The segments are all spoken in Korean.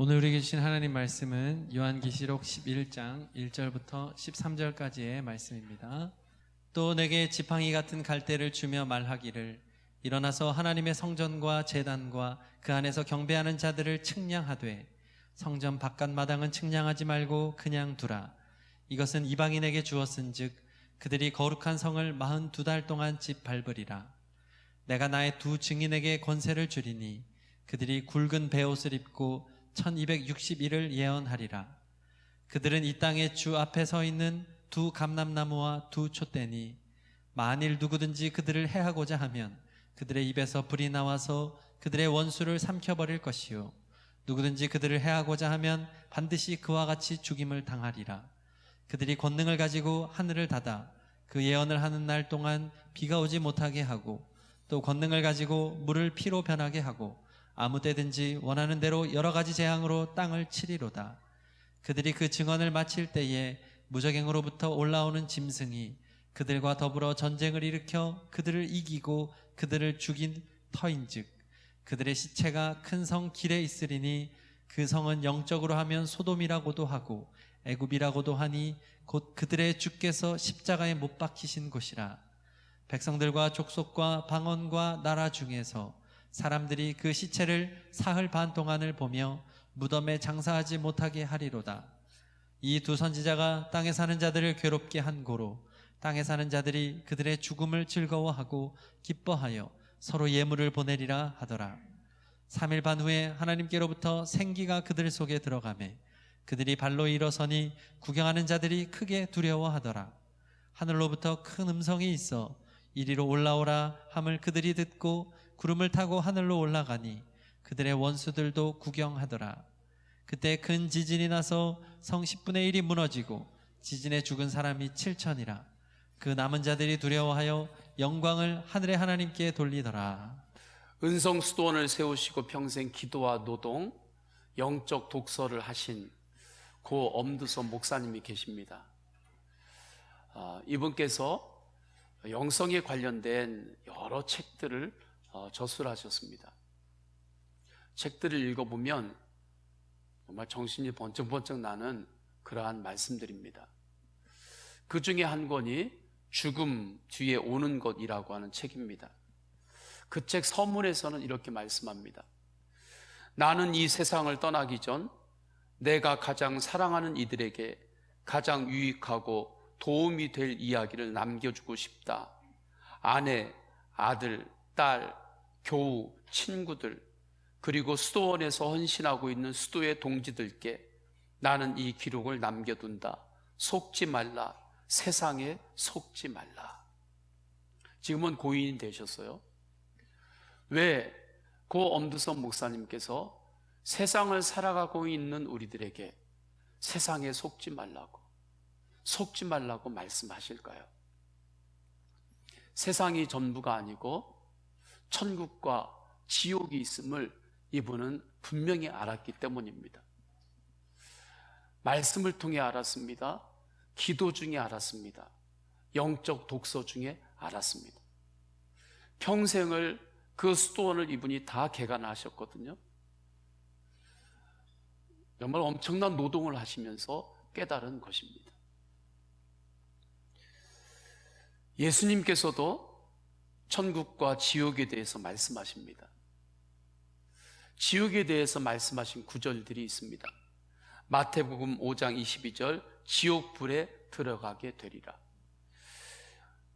오늘 우리에게 주신 하나님 말씀은 요한계시록 11장 1절부터 13절까지의 말씀입니다. 또 내게 지팡이 같은 갈대를 주며 말하기를 일어나서 하나님의 성전과 제단과 그 안에서 경배하는 자들을 측량하되 성전 바깥 마당은 측량하지 말고 그냥 두라. 이것은 이방인에게 주었은즉 그들이 거룩한 성을 42달 동안 짓밟으리라. 내가 나의 두 증인에게 권세를 주리니 그들이 굵은 베옷을 입고 1260일을 예언하리라. 그들은 이 땅의 주 앞에 서 있는 두 감람나무와 두 촛대니 만일 누구든지 그들을 해하고자 하면 그들의 입에서 불이 나와서 그들의 원수를 삼켜버릴 것이요 누구든지 그들을 해하고자 하면 반드시 그와 같이 죽임을 당하리라. 그들이 권능을 가지고 하늘을 닫아 그 예언을 하는 날 동안 비가 오지 못하게 하고 또 권능을 가지고 물을 피로 변하게 하고 아무 때든지 원하는 대로 여러 가지 재앙으로 땅을 치리로다. 그들이 그 증언을 마칠 때에 무적행으로부터 올라오는 짐승이 그들과 더불어 전쟁을 일으켜 그들을 이기고 그들을 죽인 터인즉 그들의 시체가 큰 성 길에 있으리니 그 성은 영적으로 하면 소돔이라고도 하고 애굽이라고도 하니 곧 그들의 주께서 십자가에 못 박히신 곳이라. 백성들과 족속과 방언과 나라 중에서 사람들이 그 시체를 사흘 반 동안을 보며 무덤에 장사하지 못하게 하리로다. 이 두 선지자가 땅에 사는 자들을 괴롭게 한 고로 땅에 사는 자들이 그들의 죽음을 즐거워하고 기뻐하여 서로 예물을 보내리라 하더라. 3일 반 후에 하나님께로부터 생기가 그들 속에 들어가매 그들이 발로 일어서니 구경하는 자들이 크게 두려워하더라. 하늘로부터 큰 음성이 있어 이리로 올라오라 함을 그들이 듣고 구름을 타고 하늘로 올라가니 그들의 원수들도 구경하더라. 그때 큰 지진이 나서 성 10분의 1이 무너지고 지진에 죽은 사람이 7천이라. 그 남은 자들이 두려워하여 영광을 하늘의 하나님께 돌리더라. 은성 수도원을 세우시고 평생 기도와 노동, 영적 독서를 하신 고 엄두선 목사님이 계십니다. 이분께서 영성에 관련된 여러 책들을 저술하셨습니다. 책들을 읽어보면 정말 정신이 번쩍번쩍 나는 그러한 말씀들입니다. 그 중에 한 권이 죽음 뒤에 오는 것이라고 하는 책입니다. 그 책 서문에서는 이렇게 말씀합니다. 나는 이 세상을 떠나기 전 내가 가장 사랑하는 이들에게 가장 유익하고 도움이 될 이야기를 남겨주고 싶다. 아내, 아들, 딸, 교우, 친구들, 그리고 수도원에서 헌신하고 있는 수도의 동지들께 나는 이 기록을 남겨둔다. 속지 말라. 세상에 속지 말라. 지금은 고인이 되셨어요. 왜 고 엄두선 목사님께서 세상을 살아가고 있는 우리들에게 세상에 속지 말라고 말씀하실까요? 세상이 전부가 아니고 천국과 지옥이 있음을 이분은 분명히 알았기 때문입니다. 말씀을 통해 알았습니다. 기도 중에 알았습니다. 영적 독서 중에 알았습니다. 평생을 그 수도원을 이분이 다 개간하셨거든요. 정말 엄청난 노동을 하시면서 깨달은 것입니다. 예수님께서도 천국과 지옥에 대해서 말씀하십니다. 지옥에 대해서 말씀하신 구절들이 있습니다. 마태복음 5장 22절 지옥불에 들어가게 되리라.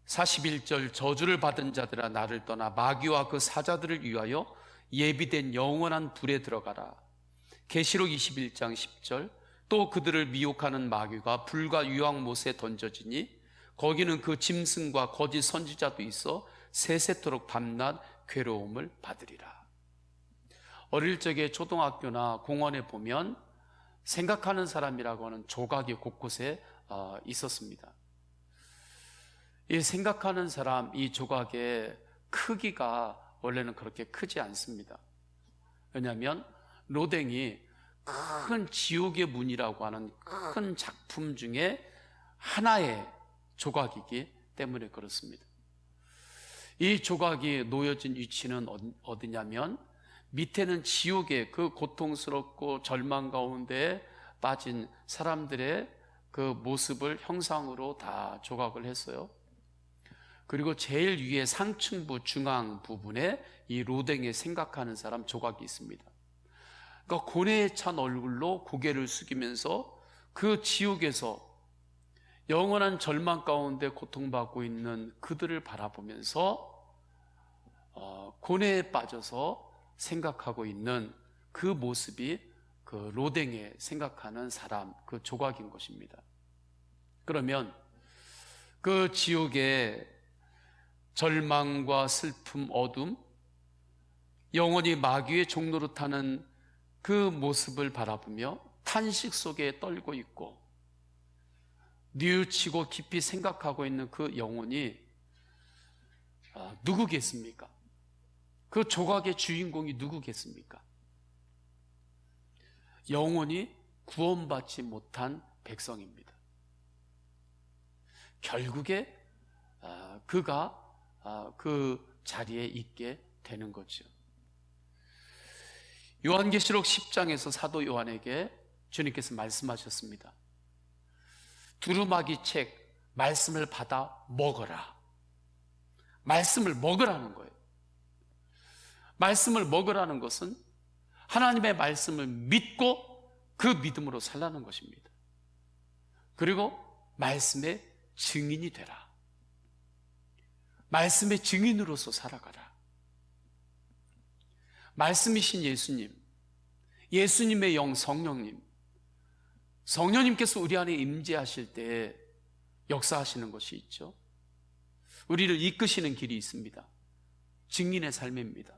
41절 저주를 받은 자들아 나를 떠나 마귀와 그 사자들을 위하여 예비된 영원한 불에 들어가라. 계시록 21장 10절 또 그들을 미혹하는 마귀가 불과 유황못에 던져지니 거기는 그 짐승과 거짓 선지자도 있어 세세토록 밤낮 괴로움을 받으리라. 어릴 적에 초등학교나 공원에 보면 생각하는 사람이라고 하는 조각이 곳곳에 있었습니다. 이 생각하는 사람, 이 조각의 크기가 원래는 그렇게 크지 않습니다. 왜냐하면 로댕이 큰 지옥의 문이라고 하는 큰 작품 중에 하나의 조각이기 때문에 그렇습니다. 이 조각이 놓여진 위치는 어디냐면 밑에는 지옥의 그 고통스럽고 절망 가운데 빠진 사람들의 그 모습을 형상으로 다 조각을 했어요. 그리고 제일 위에 상층부 중앙 부분에 이 로댕에 생각하는 사람 조각이 있습니다. 그러니까 고뇌에 찬 얼굴로 고개를 숙이면서 그 지옥에서 영원한 절망 가운데 고통받고 있는 그들을 바라보면서 고뇌에 빠져서 생각하고 있는 그 모습이 그 로댕에 생각하는 사람, 그 조각인 것입니다. 그러면 그 지옥의 절망과 슬픔, 어둠, 영원히 마귀의 종로로 타는 그 모습을 바라보며 탄식 속에 떨고 있고 뉘우치고 깊이 생각하고 있는 그 영혼이 누구겠습니까? 그 조각의 주인공이 누구겠습니까? 영혼이 구원받지 못한 백성입니다. 결국에 그가 그 자리에 있게 되는 거죠. 요한계시록 10장에서 사도 요한에게 주님께서 말씀하셨습니다. 두루마기 책 말씀을 받아 먹어라. 말씀을 먹으라는 거예요. 말씀을 먹으라는 것은 하나님의 말씀을 믿고 그 믿음으로 살라는 것입니다. 그리고 말씀의 증인이 되라. 말씀의 증인으로서 살아가라. 말씀이신 예수님, 예수님의 영 성령님, 성령님께서 우리 안에 임재하실 때 역사하시는 것이 있죠. 우리를 이끄시는 길이 있습니다. 증인의 삶입니다.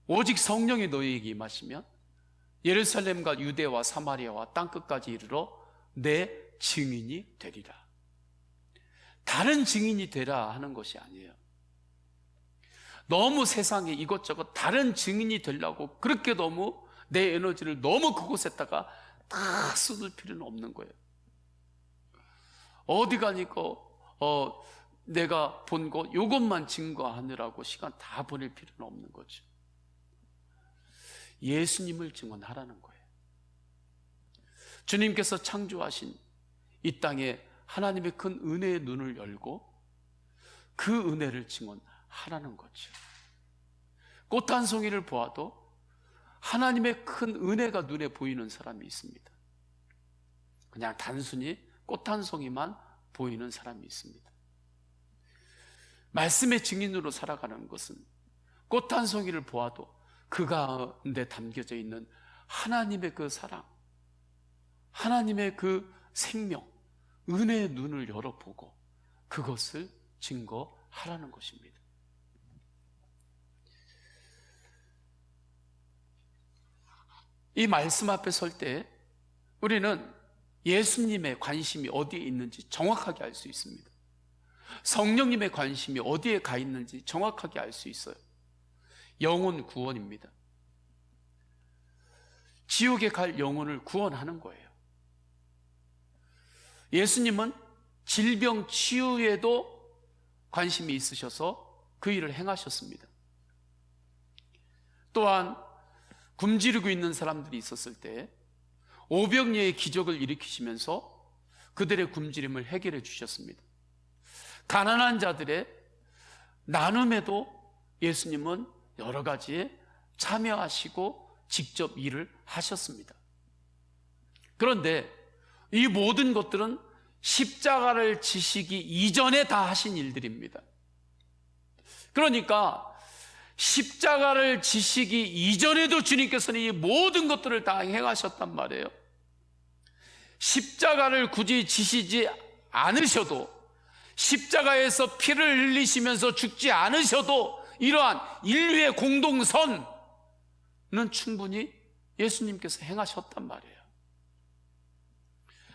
오직 성령이 너희에게 임하시면 예루살렘과 유대와 사마리아와 땅끝까지 이르러 내 증인이 되리라. 다른 증인이 되라 하는 것이 아니에요. 너무 세상에 이것저것 다른 증인이 되려고 그렇게 너무 내 에너지를 너무 그곳에다가 다 쏟을 필요는 없는 거예요. 어디 가니까 내가 본 것 요것만 증거하느라고 시간 다 보낼 필요는 없는 거죠. 예수님을 증언하라는 거예요. 주님께서 창조하신 이 땅에 하나님의 큰 은혜의 눈을 열고 그 은혜를 증언하라는 거죠. 꽃 한 송이를 보아도 하나님의 큰 은혜가 눈에 보이는 사람이 있습니다. 그냥 단순히 꽃 한 송이만 보이는 사람이 있습니다. 말씀의 증인으로 살아가는 것은 꽃 한 송이를 보아도 그 가운데 담겨져 있는 하나님의 그 사랑, 하나님의 그 생명, 은혜의 눈을 열어보고 그것을 증거하라는 것입니다. 이 말씀 앞에 설 때 우리는 예수님의 관심이 어디에 있는지 정확하게 알 수 있습니다. 성령님의 관심이 어디에 가 있는지 정확하게 알 수 있어요. 영혼 구원입니다. 지옥에 갈 영혼을 구원하는 거예요. 예수님은 질병 치유에도 관심이 있으셔서 그 일을 행하셨습니다. 또한 굶주리고 있는 사람들이 있었을 때 오병이어의 기적을 일으키시면서 그들의 굶주림을 해결해 주셨습니다. 가난한 자들의 나눔에도 예수님은 여러 가지에 참여하시고 직접 일을 하셨습니다. 그런데 이 모든 것들은 십자가를 지시기 이전에 다 하신 일들입니다. 그러니까 십자가를 지시기 이전에도 주님께서는 이 모든 것들을 다 행하셨단 말이에요. 십자가를 굳이 지시지 않으셔도, 십자가에서 피를 흘리시면서 죽지 않으셔도 이러한 인류의 공동선은 충분히 예수님께서 행하셨단 말이에요.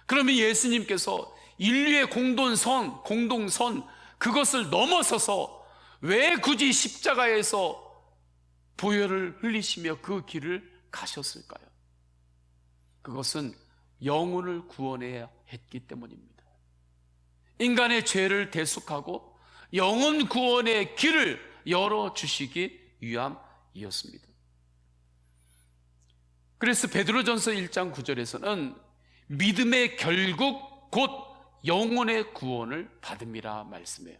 그러면 예수님께서 인류의 공동선 그것을 넘어서서 왜 굳이 십자가에서 보혈을 흘리시며 그 길을 가셨을까요? 그것은 영혼을 구원해야 했기 때문입니다. 인간의 죄를 대속하고 영혼 구원의 길을 열어주시기 위함입니다. 마지막이었습니다. 그래서 베드로전서 1장 9절에서는 믿음의 결국 곧 영혼의 구원을 받음이라 말씀해요.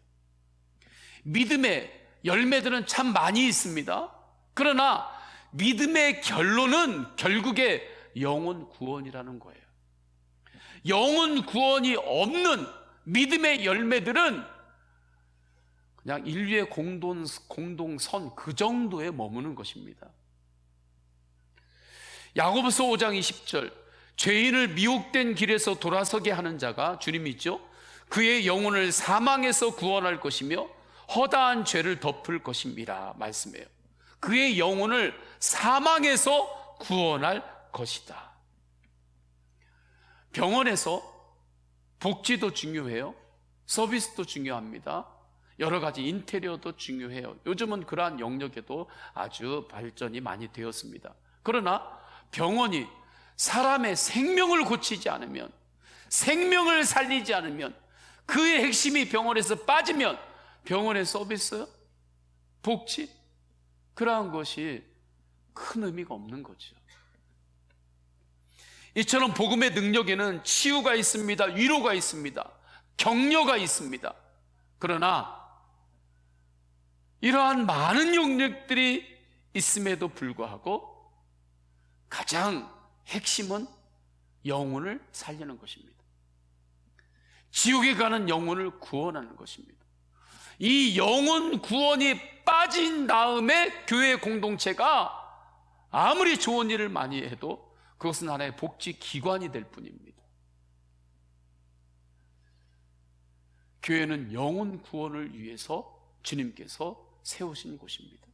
믿음의 열매들은 참 많이 있습니다. 그러나 믿음의 결론은 결국에 영혼 구원이라는 거예요. 영혼 구원이 없는 믿음의 열매들은 그냥 인류의 공동선 그 정도에 머무는 것입니다. 야고보서 5장 20절, 죄인을 미혹된 길에서 돌아서게 하는 자가 주님이 있죠. 그의 영혼을 사망에서 구원할 것이며 허다한 죄를 덮을 것입니다 말씀해요. 그의 영혼을 사망에서 구원할 것이다. 병원에서 복지도 중요해요. 서비스도 중요합니다. 여러 가지 인테리어도 중요해요. 요즘은 그러한 영역에도 아주 발전이 많이 되었습니다. 그러나 병원이 사람의 생명을 고치지 않으면, 생명을 살리지 않으면, 그의 핵심이 병원에서 빠지면 병원의 서비스, 복지, 그러한 것이 큰 의미가 없는 거죠. 이처럼 복음의 능력에는 치유가 있습니다. 위로가 있습니다. 격려가 있습니다. 그러나 이러한 많은 영역들이 있음에도 불구하고 가장 핵심은 영혼을 살리는 것입니다. 지옥에 가는 영혼을 구원하는 것입니다. 이 영혼 구원이 빠진 다음에 교회 공동체가 아무리 좋은 일을 많이 해도 그것은 하나의 복지 기관이 될 뿐입니다. 교회는 영혼 구원을 위해서 주님께서 세우신 곳입니다.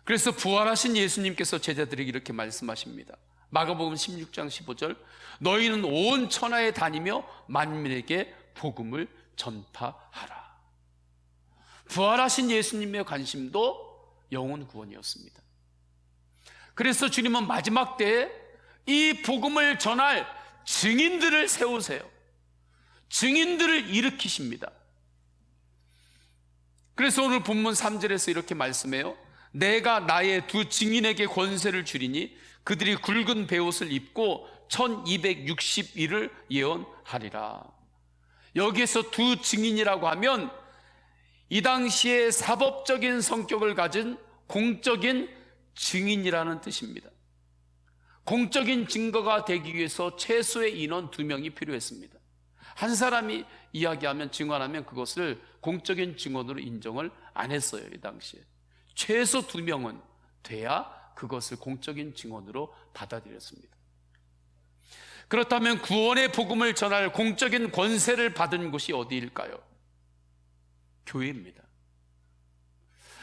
그래서 부활하신 예수님께서 제자들에게 이렇게 말씀하십니다. 마가복음 16장 15절, 너희는 온 천하에 다니며 만민에게 복음을 전파하라. 부활하신 예수님의 관심도 영혼 구원이었습니다. 그래서 주님은 마지막 때에 이 복음을 전할 증인들을 세우세요. 증인들을 일으키십니다. 그래서 오늘 본문 3절에서 이렇게 말씀해요. 내가 나의 두 증인에게 권세를 주리니 그들이 굵은 베옷을 입고 1260일을 예언하리라. 여기에서 두 증인이라고 하면 이 당시에 사법적인 성격을 가진 공적인 증인이라는 뜻입니다. 공적인 증거가 되기 위해서 최소의 인원 2명이 필요했습니다. 한 사람이 이야기하면, 증언하면 그것을 공적인 증언으로 인정을 안 했어요. 이 당시에 최소 2명은 돼야 그것을 공적인 증언으로 받아들였습니다. 그렇다면 구원의 복음을 전할 공적인 권세를 받은 곳이 어디일까요? 교회입니다.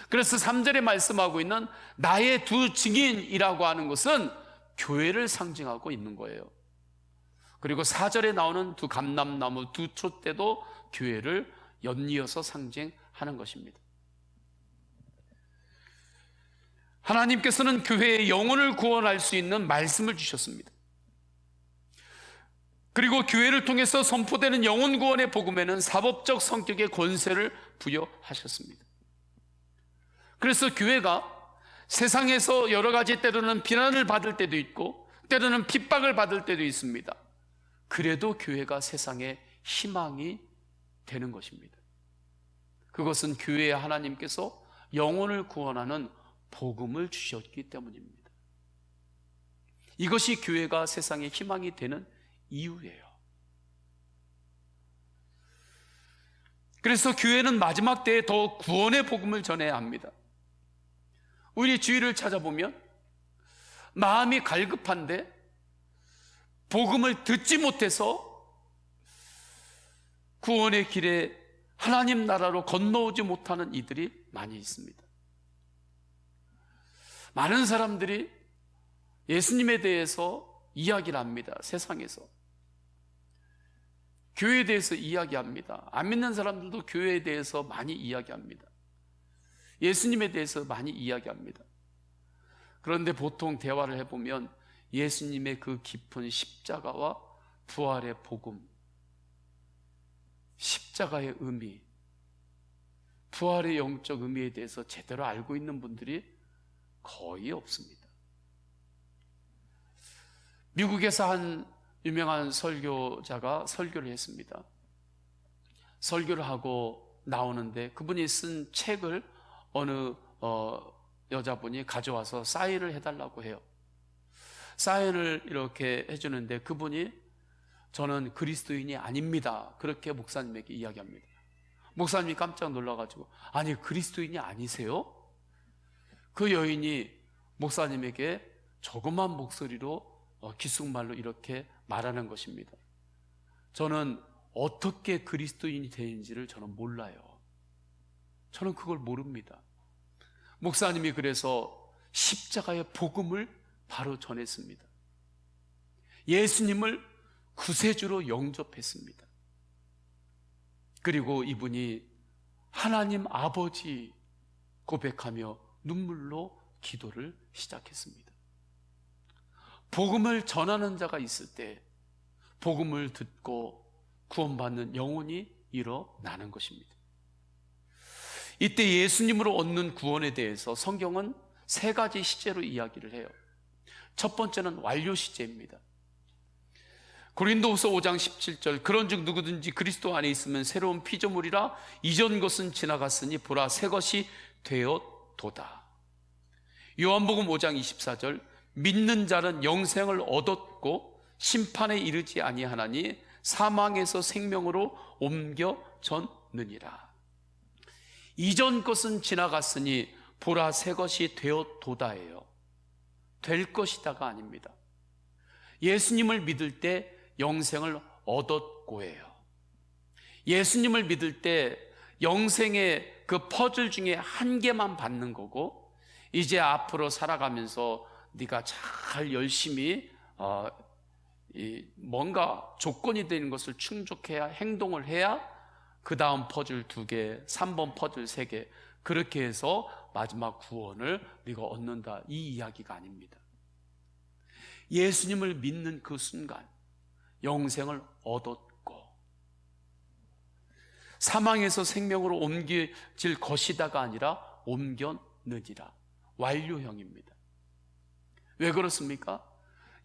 그래서 3절에 말씀하고 있는 나의 두 증인이라고 하는 것은 교회를 상징하고 있는 거예요. 그리고 4절에 나오는 두 감람나무 두 촛대도 교회를 연이어서 상징하는 것입니다. 하나님께서는 교회의 영혼을 구원할 수 있는 말씀을 주셨습니다. 그리고 교회를 통해서 선포되는 영혼 구원의 복음에는 사법적 성격의 권세를 부여하셨습니다. 그래서 교회가 세상에서 여러 가지 때로는 비난을 받을 때도 있고 때로는 핍박을 받을 때도 있습니다. 그래도 교회가 세상의 희망이 되는 것입니다. 그것은 교회에 하나님께서 영혼을 구원하는 복음을 주셨기 때문입니다. 이것이 교회가 세상의 희망이 되는 이유예요. 그래서 교회는 마지막 때에 더 구원의 복음을 전해야 합니다. 우리 주위를 찾아보면 마음이 갈급한데 복음을 듣지 못해서 구원의 길에 하나님 나라로 건너오지 못하는 이들이 많이 있습니다. 많은 사람들이 예수님에 대해서 이야기를 합니다. 세상에서 교회에 대해서 이야기합니다. 안 믿는 사람들도 교회에 대해서 많이 이야기합니다. 예수님에 대해서 많이 이야기합니다. 그런데 보통 대화를 해보면 예수님의 그 깊은 십자가와 부활의 복음, 십자가의 의미, 부활의 영적 의미에 대해서 제대로 알고 있는 분들이 거의 없습니다. 미국에서 한 유명한 설교자가 설교를 했습니다. 설교를 하고 나오는데 그분이 쓴 책을 어느 여자분이 가져와서 사인을 해달라고 해요. 사인을 이렇게 해주는데 그분이 저는 그리스도인이 아닙니다, 그렇게 목사님에게 이야기합니다. 목사님이 깜짝 놀라가지고 아니 그리스도인이 아니세요? 그 여인이 목사님에게 조그만 목소리로 기숙말로 이렇게 말하는 것입니다. 저는 어떻게 그리스도인이 되는지를 저는 몰라요. 저는 그걸 모릅니다. 목사님이 그래서 십자가의 복음을 바로 전했습니다. 예수님을 구세주로 영접했습니다. 그리고 이분이 하나님 아버지 고백하며 눈물로 기도를 시작했습니다. 복음을 전하는 자가 있을 때 복음을 듣고 구원받는 영혼이 일어나는 것입니다. 이때 예수님으로 얻는 구원에 대해서 성경은 세 가지 시제로 이야기를 해요. 첫 번째는 완료 시제입니다. 고린도후서 5장 17절 그런즉 누구든지 그리스도 안에 있으면 새로운 피조물이라 이전 것은 지나갔으니 보라 새 것이 되었도다. 요한복음 5장 24절 믿는 자는 영생을 얻었고 심판에 이르지 아니하나니 사망에서 생명으로 옮겨졌느니라. 이전 것은 지나갔으니 보라 새 것이 되었도다예요. 될 것이다가 아닙니다. 예수님을 믿을 때 영생을 얻었고예요. 예수님을 믿을 때 영생의 그 퍼즐 중에 한 개만 받는 거고 이제 앞으로 살아가면서 네가 잘 열심히 뭔가 조건이 되는 것을 충족해야 행동을 해야 그 다음 퍼즐 2개, 3번 퍼즐 3개 그렇게 해서 마지막 구원을 네가 얻는다 이 이야기가 아닙니다. 예수님을 믿는 그 순간 영생을 얻었고 사망에서 생명으로 옮겨질 것이다가 아니라 옮겼느니라. 완료형입니다. 왜 그렇습니까?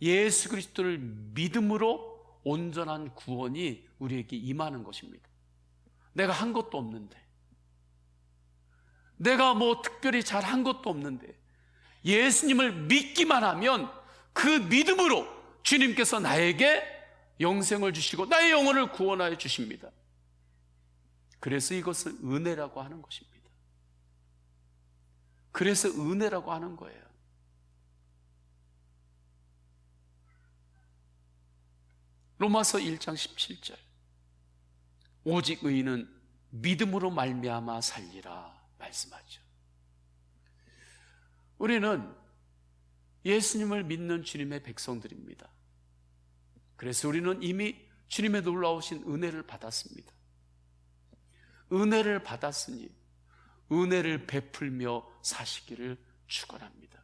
예수 그리스도를 믿음으로 온전한 구원이 우리에게 임하는 것입니다. 내가 한 것도 없는데 내가 뭐 특별히 잘한 것도 없는데 예수님을 믿기만 하면 그 믿음으로 주님께서 나에게 영생을 주시고 나의 영혼을 구원하여 주십니다. 그래서 이것을 은혜라고 하는 것입니다. 그래서 은혜라고 하는 거예요. 로마서 1장 17절 오직 의인은 믿음으로 말미암아 살리라 말씀하죠. 우리는 예수님을 믿는 주님의 백성들입니다. 그래서 우리는 이미 주님의 놀라우신 은혜를 받았습니다. 은혜를 받았으니 은혜를 베풀며 사시기를 축원합니다.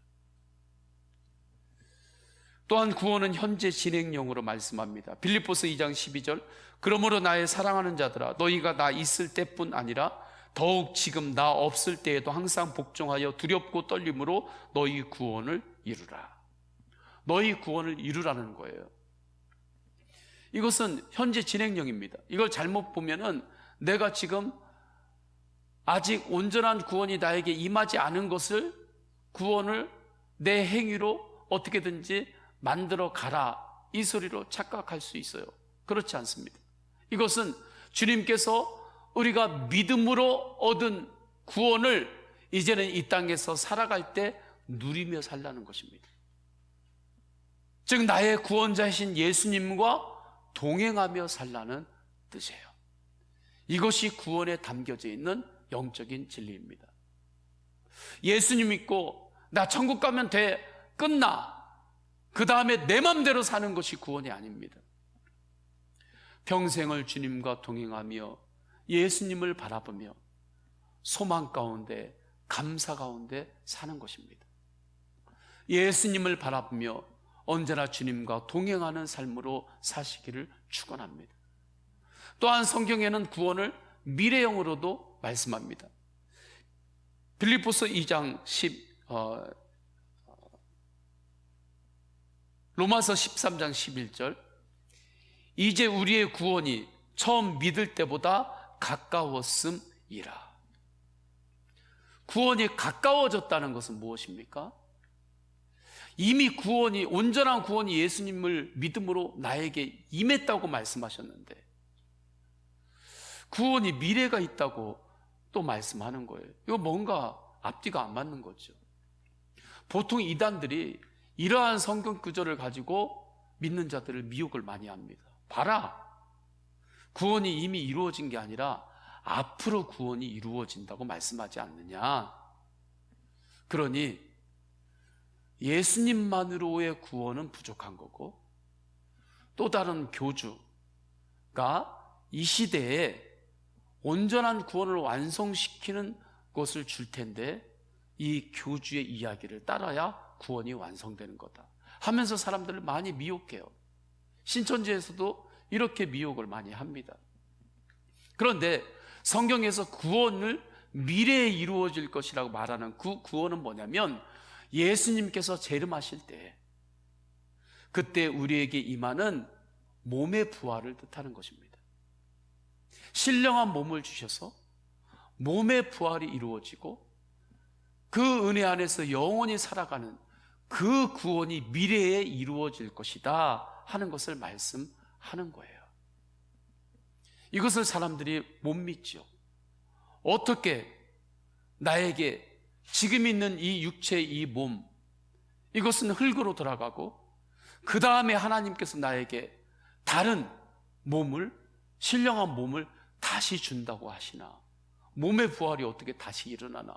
또한 구원은 현재 진행형으로 말씀합니다. 빌립보서 2장 12절 그러므로 나의 사랑하는 자들아 너희가 나 있을 때뿐 아니라 더욱 지금 나 없을 때에도 항상 복종하여 두렵고 떨림으로 너희 구원을 이루라. 너희 구원을 이루라는 거예요. 이것은 현재 진행형입니다. 이걸 잘못 보면은 내가 지금 아직 온전한 구원이 나에게 임하지 않은 것을 구원을 내 행위로 어떻게든지 만들어 가라 이 소리로 착각할 수 있어요. 그렇지 않습니다. 이것은 주님께서 우리가 믿음으로 얻은 구원을 이제는 이 땅에서 살아갈 때 누리며 살라는 것입니다. 즉 나의 구원자이신 예수님과 동행하며 살라는 뜻이에요. 이것이 구원에 담겨져 있는 영적인 진리입니다. 예수님 믿고 나 천국 가면 돼 끝나 그 다음에 내 맘대로 사는 것이 구원이 아닙니다. 평생을 주님과 동행하며 예수님을 바라보며 소망 가운데 감사 가운데 사는 것입니다. 예수님을 바라보며 언제나 주님과 동행하는 삶으로 사시기를 축원합니다. 또한 성경에는 구원을 미래형으로도 말씀합니다. 빌립보서 2장 로마서 13장 11절, 이제 우리의 구원이 처음 믿을 때보다 가까웠음이라. 구원이 가까워졌다는 것은 무엇입니까? 이미 구원이, 온전한 구원이 예수님을 믿음으로 나에게 임했다고 말씀하셨는데, 구원이 미래가 있다고 또 말씀하는 거예요. 이거 뭔가 앞뒤가 안 맞는 거죠. 보통 이단들이 이러한 성경 구절을 가지고 믿는 자들을 미혹을 많이 합니다. 봐라, 구원이 이미 이루어진 게 아니라 앞으로 구원이 이루어진다고 말씀하지 않느냐. 그러니 예수님만으로의 구원은 부족한 거고, 또 다른 교주가 이 시대에 온전한 구원을 완성시키는 것을 줄 텐데, 이 교주의 이야기를 따라야 구원이 완성되는 거다 하면서 사람들을 많이 미혹해요. 신천지에서도 이렇게 미혹을 많이 합니다. 그런데 성경에서 구원을 미래에 이루어질 것이라고 말하는 그 구원은 뭐냐면, 예수님께서 재림하실 때, 그때 우리에게 임하는 몸의 부활을 뜻하는 것입니다. 신령한 몸을 주셔서 몸의 부활이 이루어지고 그 은혜 안에서 영원히 살아가는 그 구원이 미래에 이루어질 것이다 하는 것을 말씀하는 거예요. 이것을 사람들이 못 믿죠. 어떻게 나에게 지금 있는 이 육체, 이 몸, 이것은 흙으로 돌아가고 그 다음에 하나님께서 나에게 다른 몸을, 신령한 몸을 다시 준다고 하시나, 몸의 부활이 어떻게 다시 일어나나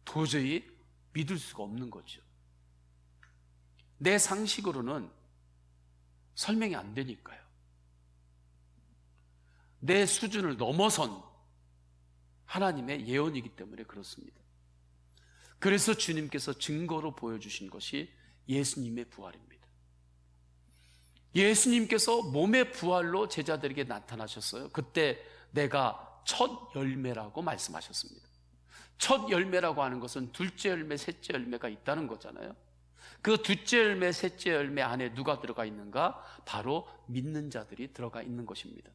도저히 믿을 수가 없는 거죠. 내 상식으로는 설명이 안 되니까요. 내 수준을 넘어선 하나님의 예언이기 때문에 그렇습니다. 그래서 주님께서 증거로 보여주신 것이 예수님의 부활입니다. 예수님께서 몸의 부활로 제자들에게 나타나셨어요. 그때 내가 첫 열매라고 말씀하셨습니다. 첫 열매라고 하는 것은 둘째 열매, 셋째 열매가 있다는 거잖아요. 그 둘째 열매, 셋째 열매 안에 누가 들어가 있는가? 바로 믿는 자들이 들어가 있는 것입니다.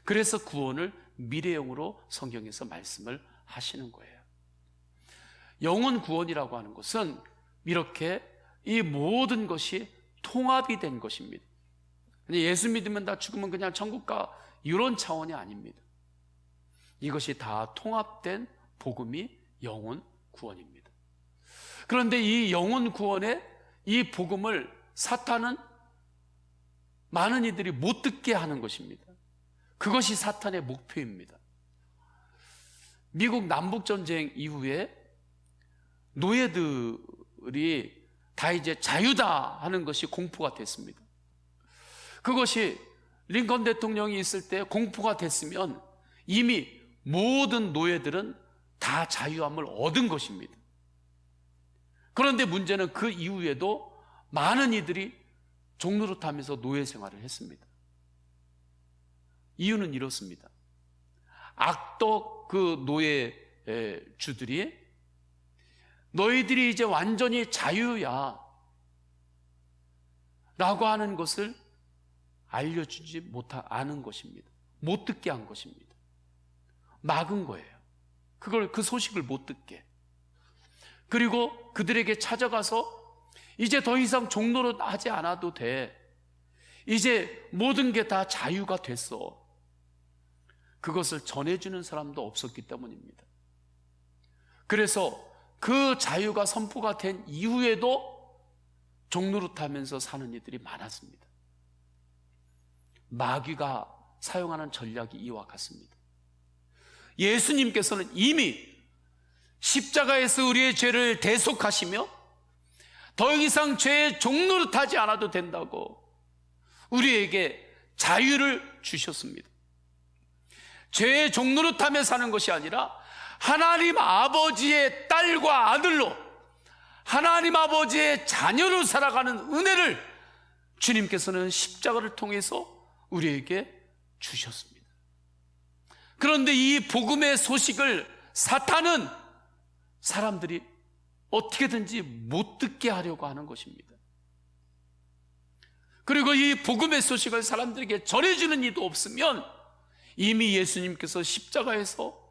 그래서 구원을 미래형으로 성경에서 말씀을 하시는 거예요. 영혼 구원이라고 하는 것은 이렇게 이 모든 것이 통합이 된 것입니다. 예수 믿으면 다 죽으면 그냥 천국 가, 이런 차원이 아닙니다. 이것이 다 통합된 복음이 영혼 구원입니다. 그런데 이 영혼 구원의 이 복음을 사탄은 많은 이들이 못 듣게 하는 것입니다. 그것이 사탄의 목표입니다. 미국 남북전쟁 이후에 노예들이 다 이제 자유다 하는 것이 공포가 됐습니다. 그것이 링컨 대통령이 있을 때 공포가 됐으면 이미 모든 노예들은 다 자유함을 얻은 것입니다. 그런데 문제는 그 이후에도 많은 이들이 종노릇하면서 노예 생활을 했습니다. 이유는 이렇습니다. 악독 그 노예주들이 너희들이 이제 완전히 자유야 라고 하는 것을 알려주지 않은 것입니다. 못 듣게 한 것입니다. 막은 거예요. 그 소식을 못 듣게. 그리고 그들에게 찾아가서 이제 더 이상 종노릇 하지 않아도 돼. 이제 모든 게 다 자유가 됐어. 그것을 전해주는 사람도 없었기 때문입니다. 그래서 그 자유가 선포가 된 이후에도 종노릇하면서 사는 이들이 많았습니다. 마귀가 사용하는 전략이 이와 같습니다. 예수님께서는 이미 십자가에서 우리의 죄를 대속하시며 더 이상 죄에 종노릇하지 않아도 된다고 우리에게 자유를 주셨습니다. 죄에 종노릇하며 사는 것이 아니라 하나님 아버지의 딸과 아들로 하나님 아버지의 자녀로 살아가는 은혜를 주님께서는 십자가를 통해서 우리에게 주셨습니다. 그런데 이 복음의 소식을 사탄은 사람들이 어떻게든지 못 듣게 하려고 하는 것입니다. 그리고 이 복음의 소식을 사람들에게 전해주는 이도 없으면 이미 예수님께서 십자가에서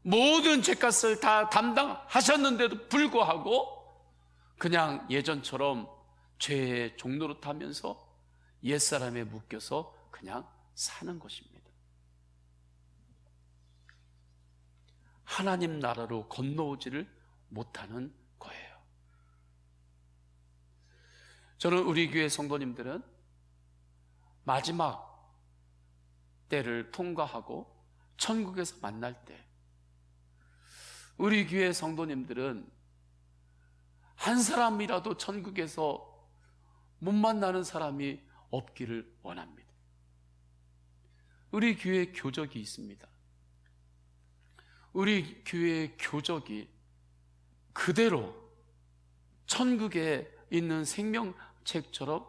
모든 죄값을 다 담당하셨는데도 불구하고 그냥 예전처럼 죄의 종노릇 하면서 옛사람에 묶여서 그냥 사는 것입니다. 하나님 나라로 건너오지를 못하는 거예요. 저는 우리 교회 성도님들은 마지막 때를 통과하고 천국에서 만날 때 우리 교회 성도님들은 한 사람이라도 천국에서 못 만나는 사람이 없기를 원합니다. 우리 교회에 교적이 있습니다. 우리 교회의 교적이 그대로 천국에 있는 생명책처럼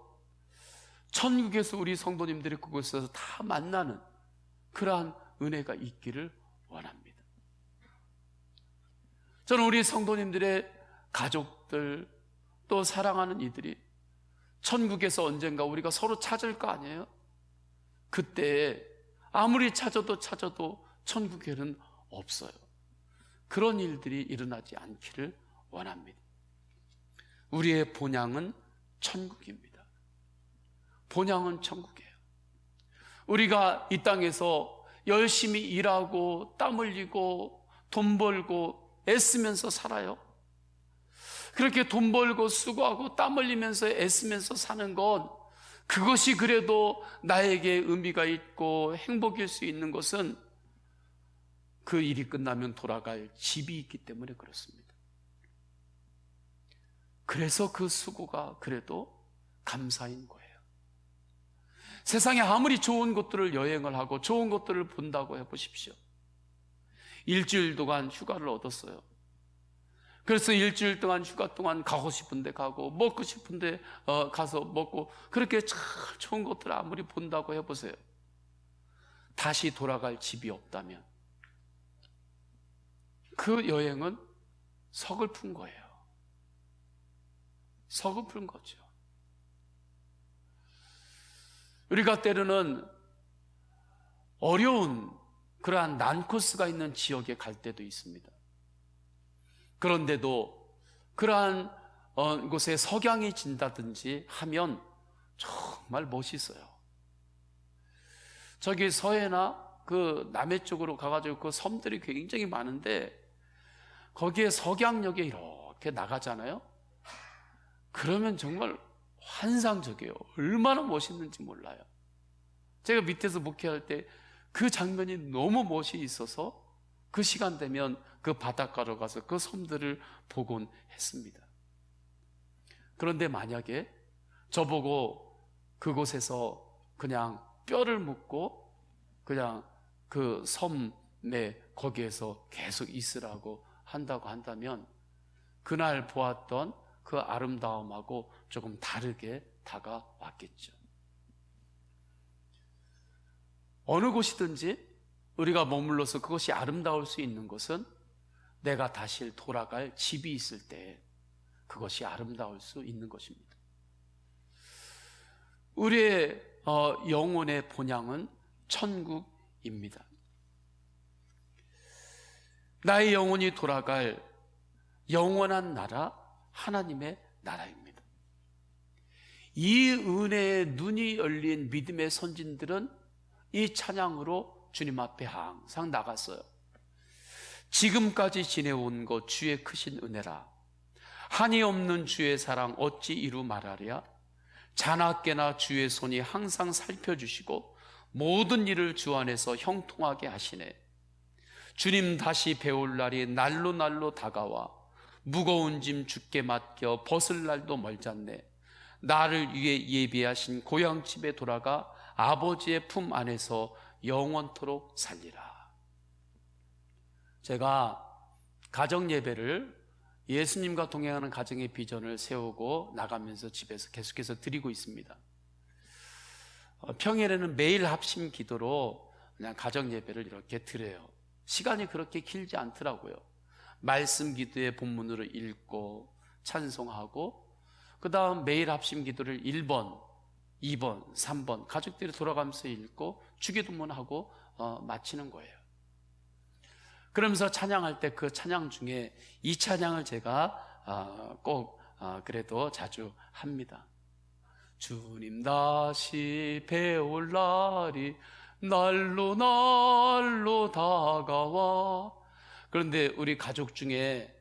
천국에서 우리 성도님들이 그곳에서 다 만나는 그러한 은혜가 있기를 원합니다. 저는 우리 성도님들의 가족들 또 사랑하는 이들이 천국에서 언젠가 우리가 서로 찾을 거 아니에요? 그때 아무리 찾아도 천국에는 없어요. 그런 일들이 일어나지 않기를 원합니다. 우리의 본향은 천국입니다. 본향은 천국이에요. 우리가 이 땅에서 열심히 일하고 땀 흘리고 돈 벌고 애쓰면서 살아요. 그렇게 돈 벌고 수고하고 땀 흘리면서 애쓰면서 사는 건 그것이 그래도 나에게 의미가 있고 행복일 수 있는 것은 그 일이 끝나면 돌아갈 집이 있기 때문에 그렇습니다. 그래서 그 수고가 그래도 감사인 거예요. 세상에 아무리 좋은 곳들을 여행을 하고 좋은 곳들을 본다고 해보십시오. 일주일 동안 휴가를 얻었어요. 그래서 일주일 동안 휴가 동안 가고 싶은 데 가고 먹고 싶은 데 가서 먹고 그렇게 참 좋은 것들을 아무리 본다고 해보세요. 다시 돌아갈 집이 없다면 그 여행은 서글픈 거예요. 서글픈 거죠. 우리가 때로는 어려운 그러한 난코스가 있는 지역에 갈 때도 있습니다. 그런데도 그러한 곳에 석양이 진다든지 하면 정말 멋있어요. 저기 서해나 그 남해 쪽으로 가가지고 그 섬들이 굉장히 많은데 거기에 석양역에 이렇게 나가잖아요. 그러면 정말 환상적이에요. 얼마나 멋있는지 몰라요. 제가 밑에서 목회할 때 그 장면이 너무 멋이 있어서 그 시간 되면 그 바닷가로 가서 그 섬들을 보곤 했습니다. 그런데 만약에 저보고 그곳에서 그냥 뼈를 묻고 그냥 그 섬에 거기에서 계속 있으라고 한다고 한다면 그날 보았던 그 아름다움하고 조금 다르게 다가왔겠죠. 어느 곳이든지 우리가 머물러서 그것이 아름다울 수 있는 것은 내가 다시 돌아갈 집이 있을 때 그것이 아름다울 수 있는 것입니다. 우리의 영혼의 본향은 천국입니다. 나의 영혼이 돌아갈 영원한 나라, 하나님의 나라입니다. 이 은혜에 눈이 열린 믿음의 선진들은 이 찬양으로 주님 앞에 항상 나갔어요. 지금까지 지내온 것 주의 크신 은혜라. 한이 없는 주의 사랑 어찌 이루 말하랴. 자나깨나 주의 손이 항상 살펴주시고 모든 일을 주 안에서 형통하게 하시네. 주님 다시 배울 날이 날로 다가와 무거운 짐 주께 맡겨 벗을 날도 멀잖네. 나를 위해 예비하신 고향집에 돌아가 아버지의 품 안에서 영원토록 살리라. 제가 가정예배를 예수님과 동행하는 가정의 비전을 세우고 나가면서 집에서 계속해서 드리고 있습니다. 평일에는 매일 합심 기도로 그냥 가정예배를 이렇게 드려요. 시간이 그렇게 길지 않더라고요. 말씀 기도의 본문으로 읽고 찬송하고, 그 다음 매일 합심 기도를 1번, 2번, 3번 가족들이 돌아가면서 읽고 주기도문하고 마치는 거예요. 그러면서 찬양할 때 그 찬양 중에 이 찬양을 제가 꼭 그래도 자주 합니다. 주님 다시 배울 날이 날로 날로 다가와. 그런데 우리 가족 중에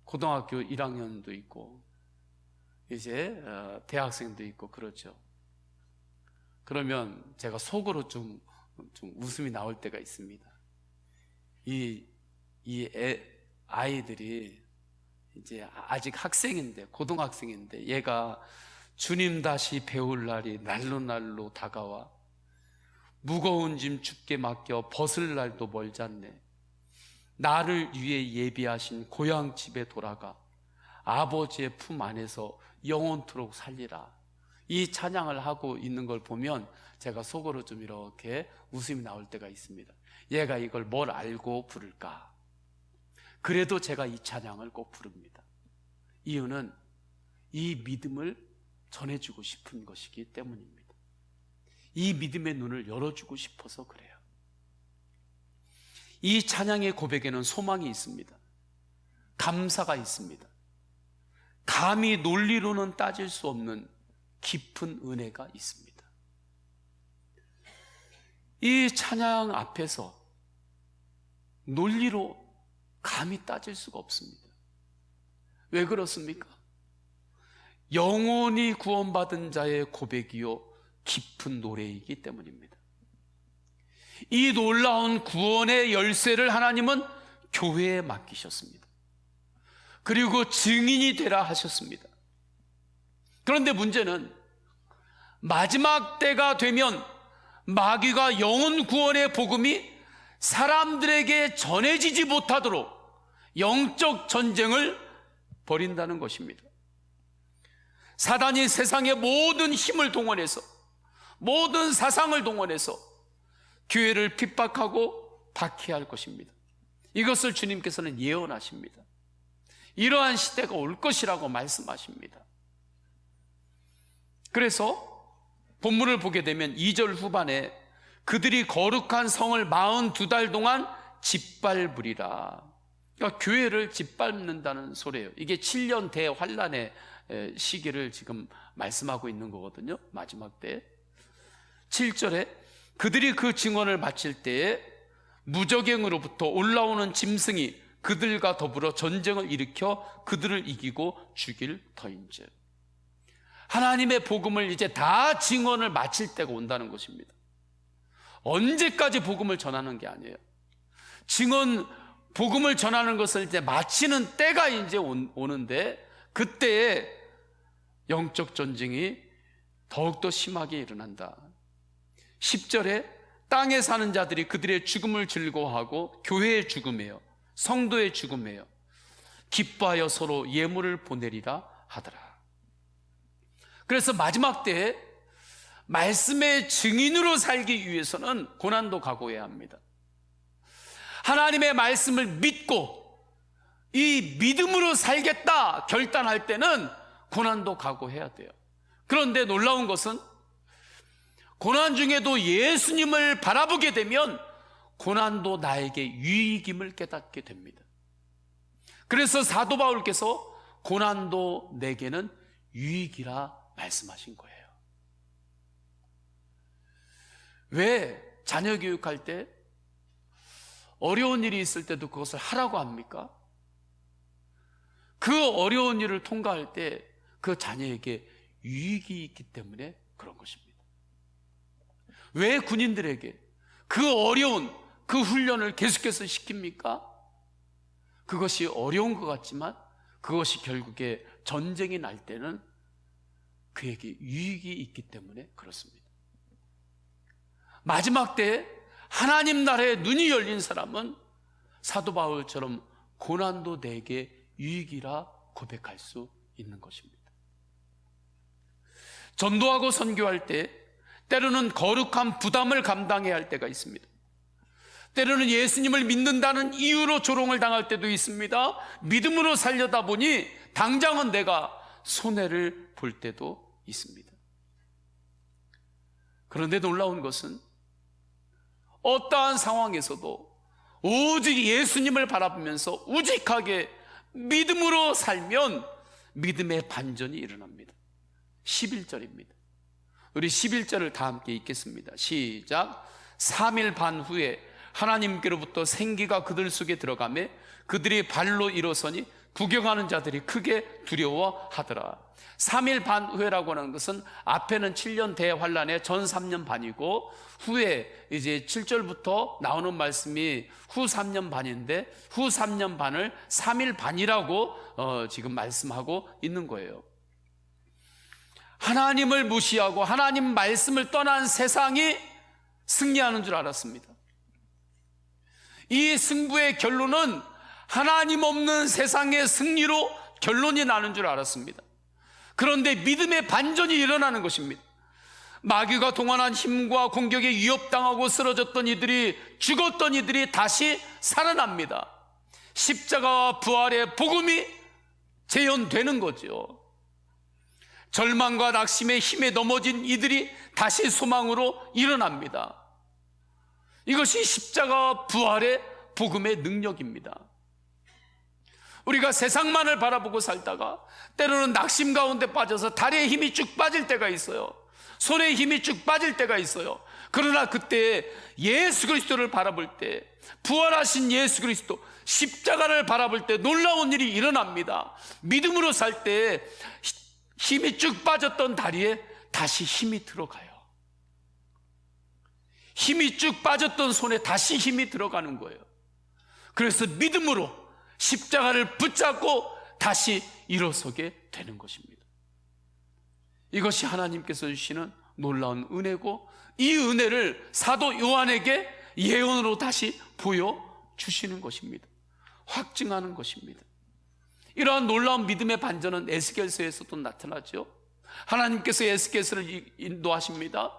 고등학교 1학년도 있고 이제 대학생도 있고 그렇죠. 그러면 제가 속으로 좀 웃음이 나올 때가 있습니다. 아이들이 이제 아직 학생인데, 고등학생인데, 얘가 주님 다시 배울 날이 날로 날로 다가와. 무거운 짐 주께 맡겨 벗을 날도 멀지 않네. 나를 위해 예비하신 고향집에 돌아가 아버지의 품 안에서 영원토록 살리라. 이 찬양을 하고 있는 걸 보면 제가 속으로 좀 이렇게 웃음이 나올 때가 있습니다. 얘가 이걸 뭘 알고 부를까? 그래도 제가 이 찬양을 꼭 부릅니다. 이유는 이 믿음을 전해주고 싶은 것이기 때문입니다. 이 믿음의 눈을 열어주고 싶어서 그래요. 이 찬양의 고백에는 소망이 있습니다. 감사가 있습니다. 감히 논리로는 따질 수 없는 깊은 은혜가 있습니다. 이 찬양 앞에서 논리로 감히 따질 수가 없습니다. 왜 그렇습니까? 영원히 구원받은 자의 고백이요 깊은 노래이기 때문입니다. 이 놀라운 구원의 열쇠를 하나님은 교회에 맡기셨습니다. 그리고 증인이 되라 하셨습니다. 그런데 문제는 마지막 때가 되면 마귀가 영혼 구원의 복음이 사람들에게 전해지지 못하도록 영적 전쟁을 벌인다는 것입니다. 사단이 세상의 모든 힘을 동원해서, 모든 사상을 동원해서 교회를 핍박하고 박해할 것입니다. 이것을 주님께서는 예언하십니다. 이러한 시대가 올 것이라고 말씀하십니다. 그래서 본문을 보게 되면 2절 후반에 그들이 거룩한 성을 42달 동안 짓밟으리라. 그러니까 교회를 짓밟는다는 소리예요. 이게 7년 대환란의 시기를 지금 말씀하고 있는 거거든요. 마지막 때 7절에 그들이 그 증언을 마칠 때에 무적행으로부터 올라오는 짐승이 그들과 더불어 전쟁을 일으켜 그들을 이기고 죽일 터인즉. 하나님의 복음을 이제 다 증언을 마칠 때가 온다는 것입니다. 언제까지 복음을 전하는 게 아니에요. 복음을 전하는 것을 이제 마치는 때가 이제 오는데, 그때에 영적 전쟁이 더욱더 심하게 일어난다. 10절에 땅에 사는 자들이 그들의 죽음을 즐거워하고 교회의 죽음이에요, 성도의 죽음이에요, 기뻐하여 서로 예물을 보내리라 하더라. 그래서 마지막 때에 말씀의 증인으로 살기 위해서는 고난도 각오해야 합니다. 하나님의 말씀을 믿고 이 믿음으로 살겠다 결단할 때는 고난도 각오해야 돼요. 그런데 놀라운 것은 고난 중에도 예수님을 바라보게 되면 고난도 나에게 유익임을 깨닫게 됩니다. 그래서 사도 바울께서 고난도 내게는 유익이라 말씀하신 거예요. 왜 자녀 교육할 때 어려운 일이 있을 때도 그것을 하라고 합니까? 그 어려운 일을 통과할 때 그 자녀에게 유익이 있기 때문에 그런 것입니다. 왜 군인들에게 그 어려운 그 훈련을 계속해서 시킵니까? 그것이 어려운 것 같지만 그것이 결국에 전쟁이 날 때는 그에게 유익이 있기 때문에 그렇습니다. 마지막 때 하나님 나라의 눈이 열린 사람은 사도 바울처럼 고난도 내게 유익이라 고백할 수 있는 것입니다. 전도하고 선교할 때 때로는 거룩한 부담을 감당해야 할 때가 있습니다. 때로는 예수님을 믿는다는 이유로 조롱을 당할 때도 있습니다. 믿음으로 살려다 보니 당장은 내가 손해를 볼 때도 있습니다. 그런데 놀라운 것은 어떠한 상황에서도 오직 예수님을 바라보면서 우직하게 믿음으로 살면 믿음의 반전이 일어납니다. 11절입니다. 우리 11절을 다 함께 읽겠습니다. 시작. 3일 반 후에 하나님께로부터 생기가 그들 속에 들어가매 그들이 발로 일어서니 구경하는 자들이 크게 두려워하더라. 3일 반 후에라고 하는 것은 앞에는 7년 대환란의 전 3년 반이고 후에 이제 7절부터 나오는 말씀이 후 3년 반인데 후 3년 반을 3일 반이라고 지금 말씀하고 있는 거예요. 하나님을 무시하고 하나님 말씀을 떠난 세상이 승리하는 줄 알았습니다. 이 승부의 결론은 하나님 없는 세상의 승리로 결론이 나는 줄 알았습니다. 그런데 믿음의 반전이 일어나는 것입니다. 마귀가 동원한 힘과 공격에 위협당하고 쓰러졌던 이들이, 죽었던 이들이 다시 살아납니다. 십자가와 부활의 복음이 재현되는 거죠. 절망과 낙심의 힘에 넘어진 이들이 다시 소망으로 일어납니다. 이것이 십자가와 부활의 복음의 능력입니다. 우리가 세상만을 바라보고 살다가 때로는 낙심 가운데 빠져서 다리에 힘이 쭉 빠질 때가 있어요. 손에 힘이 쭉 빠질 때가 있어요. 그러나 그때 예수 그리스도를 바라볼 때, 부활하신 예수 그리스도 십자가를 바라볼 때 놀라운 일이 일어납니다. 믿음으로 살 때 힘이 쭉 빠졌던 다리에 다시 힘이 들어가요. 힘이 쭉 빠졌던 손에 다시 힘이 들어가는 거예요. 그래서 믿음으로 십자가를 붙잡고 다시 일어서게 되는 것입니다. 이것이 하나님께서 주시는 놀라운 은혜고, 이 은혜를 사도 요한에게 예언으로 다시 보여주시는 것입니다. 확증하는 것입니다. 이러한 놀라운 믿음의 반전은 에스겔서에서도 나타나죠. 하나님께서 에스겔서를 인도하십니다.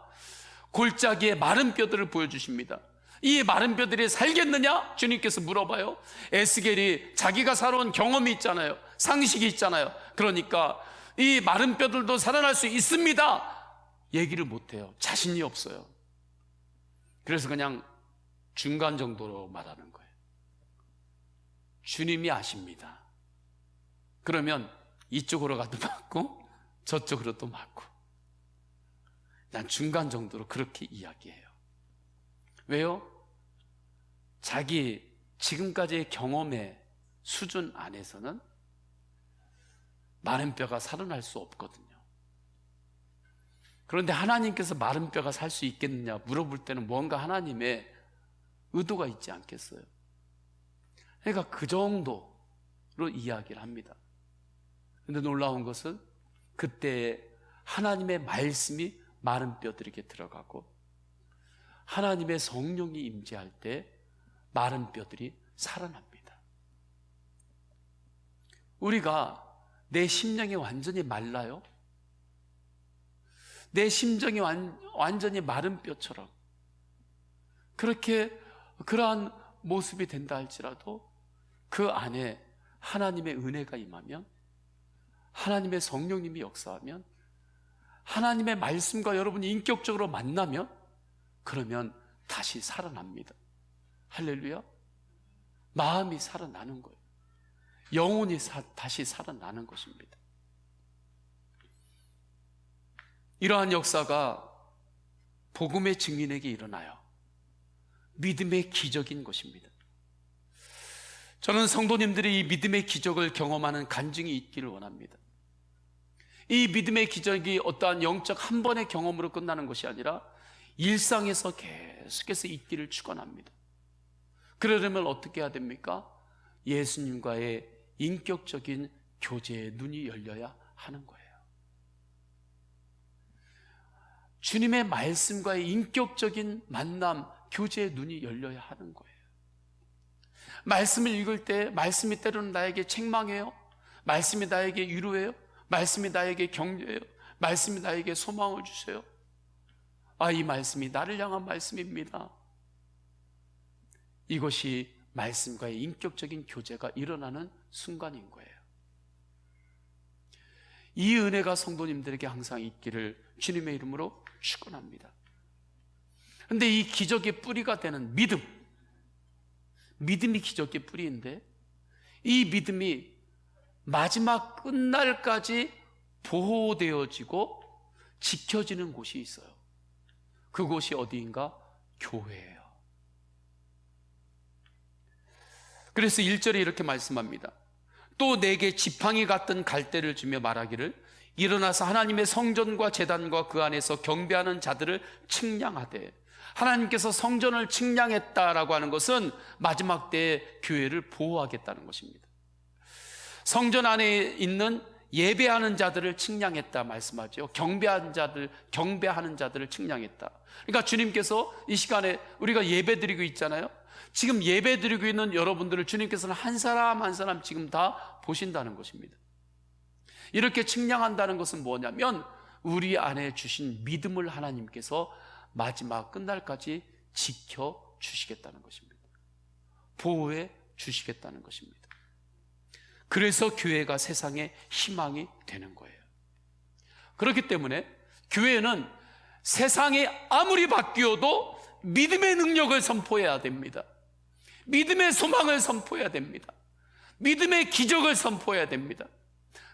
골짜기에 마른 뼈들을 보여주십니다. 이 마른 뼈들이 살겠느냐? 주님께서 물어봐요. 에스겔이 자기가 살아온 경험이 있잖아요. 상식이 있잖아요. 그러니까 이 마른 뼈들도 살아날 수 있습니다 얘기를 못해요. 자신이 없어요. 그래서 그냥 중간 정도로 말하는 거예요. 주님이 아십니다. 그러면 이쪽으로 가도 맞고 저쪽으로도 맞고, 난 중간 정도로 그렇게 이야기해요. 왜요? 자기 지금까지의 경험의 수준 안에서는 마른 뼈가 살아날 수 없거든요. 그런데 하나님께서 마른 뼈가 살 수 있겠느냐 물어볼 때는 뭔가 하나님의 의도가 있지 않겠어요? 그러니까 그 정도로 이야기를 합니다. 그런데 놀라운 것은 그때 하나님의 말씀이 마른 뼈들에게 들어가고 하나님의 성령이 임재할 때 마른 뼈들이 살아납니다. 우리가 내 심령이 완전히 말라요? 내 심정이 완전히 마른 뼈처럼 그렇게 그러한 모습이 된다 할지라도 그 안에 하나님의 은혜가 임하면, 하나님의 성령님이 역사하면, 하나님의 말씀과 여러분이 인격적으로 만나면, 그러면 다시 살아납니다. 할렐루야. 마음이 살아나는 거예요. 영혼이 다시 살아나는 것입니다. 이러한 역사가 복음의 증인에게 일어나요. 믿음의 기적인 것입니다. 저는 성도님들이 이 믿음의 기적을 경험하는 간증이 있기를 원합니다. 이 믿음의 기적이 어떠한 영적 한 번의 경험으로 끝나는 것이 아니라 일상에서 계속해서 있기를 축원합니다. 그러려면 어떻게 해야 됩니까? 예수님과의 인격적인 교제의 눈이 열려야 하는 거예요. 주님의 말씀과의 인격적인 만남, 교제의 눈이 열려야 하는 거예요. 말씀을 읽을 때 말씀이 때로는 나에게 책망해요. 말씀이 나에게 위로해요. 말씀이 나에게 격려해요. 말씀이 나에게 소망을 주세요. 아, 이 말씀이 나를 향한 말씀입니다. 이것이 말씀과의 인격적인 교제가 일어나는 순간인 거예요. 이 은혜가 성도님들에게 항상 있기를 주님의 이름으로 축원합니다. 그런데 이 기적의 뿌리가 되는 믿음이 기적의 뿌리인데, 이 믿음이 마지막 끝날까지 보호되어지고 지켜지는 곳이 있어요. 그곳이 어디인가? 교회예요. 그래서 1절에 이렇게 말씀합니다. 또 내게 지팡이 같은 갈대를 주며 말하기를 일어나서 하나님의 성전과 제단과 그 안에서 경배하는 자들을 측량하되. 하나님께서 성전을 측량했다라고 하는 것은 마지막 때의 교회를 보호하겠다는 것입니다. 성전 안에 있는 예배하는 자들을 측량했다 말씀하죠. 경배하는 자들을 측량했다. 그러니까 주님께서 이 시간에 우리가 예배드리고 있잖아요. 지금 예배드리고 있는 여러분들을 주님께서는 한 사람 한 사람 지금 다 보신다는 것입니다. 이렇게 측량한다는 것은 뭐냐면 우리 안에 주신 믿음을 하나님께서 마지막 끝날까지 지켜주시겠다는 것입니다. 보호해 주시겠다는 것입니다. 그래서 교회가 세상의 희망이 되는 거예요. 그렇기 때문에 교회는 세상이 아무리 바뀌어도 믿음의 능력을 선포해야 됩니다. 믿음의 소망을 선포해야 됩니다. 믿음의 기적을 선포해야 됩니다.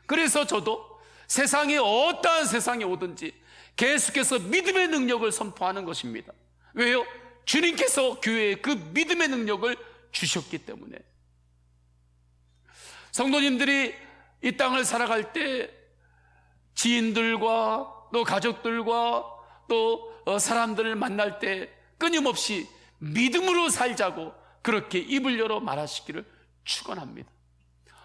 그래서 저도 세상에 어떠한 세상이 오든지 계속해서 믿음의 능력을 선포하는 것입니다. 왜요? 주님께서 교회에 그 믿음의 능력을 주셨기 때문에. 성도님들이 이 땅을 살아갈 때 지인들과 또 가족들과 또 사람들을 만날 때 끊임없이 믿음으로 살자고 그렇게 입을 열어 말하시기를 축원합니다.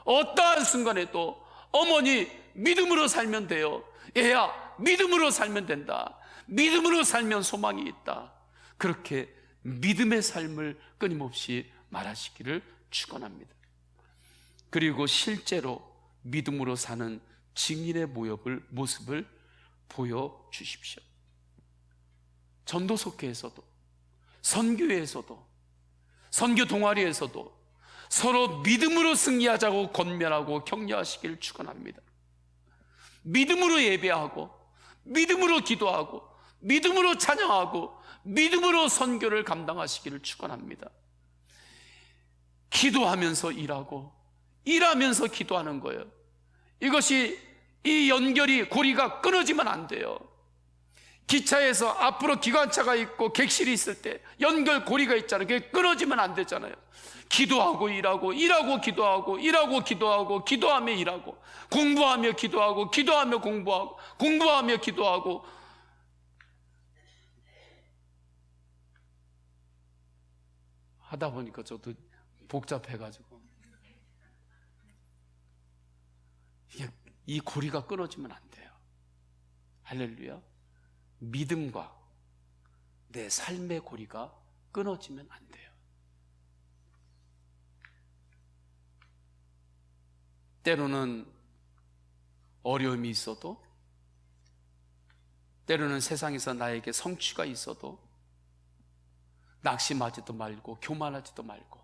어떠한 순간에도 어머니 믿음으로 살면 돼요. 애야 믿음으로 살면 된다. 믿음으로 살면 소망이 있다. 그렇게 믿음의 삶을 끊임없이 말하시기를 축원합니다. 그리고 실제로 믿음으로 사는 증인의 모습을 보여주십시오. 전도속회에서도 선교회에서도 선교 동아리에서도 서로 믿음으로 승리하자고 권면하고 격려하시기를 축원합니다. 믿음으로 예배하고 믿음으로 기도하고 믿음으로 찬양하고 믿음으로 선교를 감당하시기를 축원합니다. 기도하면서 일하고 일하면서 기도하는 거예요. 이것이 이 연결이 고리가 끊어지면 안 돼요. 기차에서 앞으로 기관차가 있고 객실이 있을 때 연결 고리가 있잖아요. 그게 끊어지면 안 되잖아요. 기도하고 일하고 일하고 기도하고 일하고 기도하고 기도하며 일하고 공부하며 기도하고 기도하며 공부하고 공부하며 기도하고 하다 보니까 저도 복잡해가지고 이 고리가 끊어지면 안 돼요. 할렐루야. 믿음과 내 삶의 고리가 끊어지면 안 돼요. 때로는 어려움이 있어도, 때로는 세상에서 나에게 성취가 있어도 낙심하지도 말고 교만하지도 말고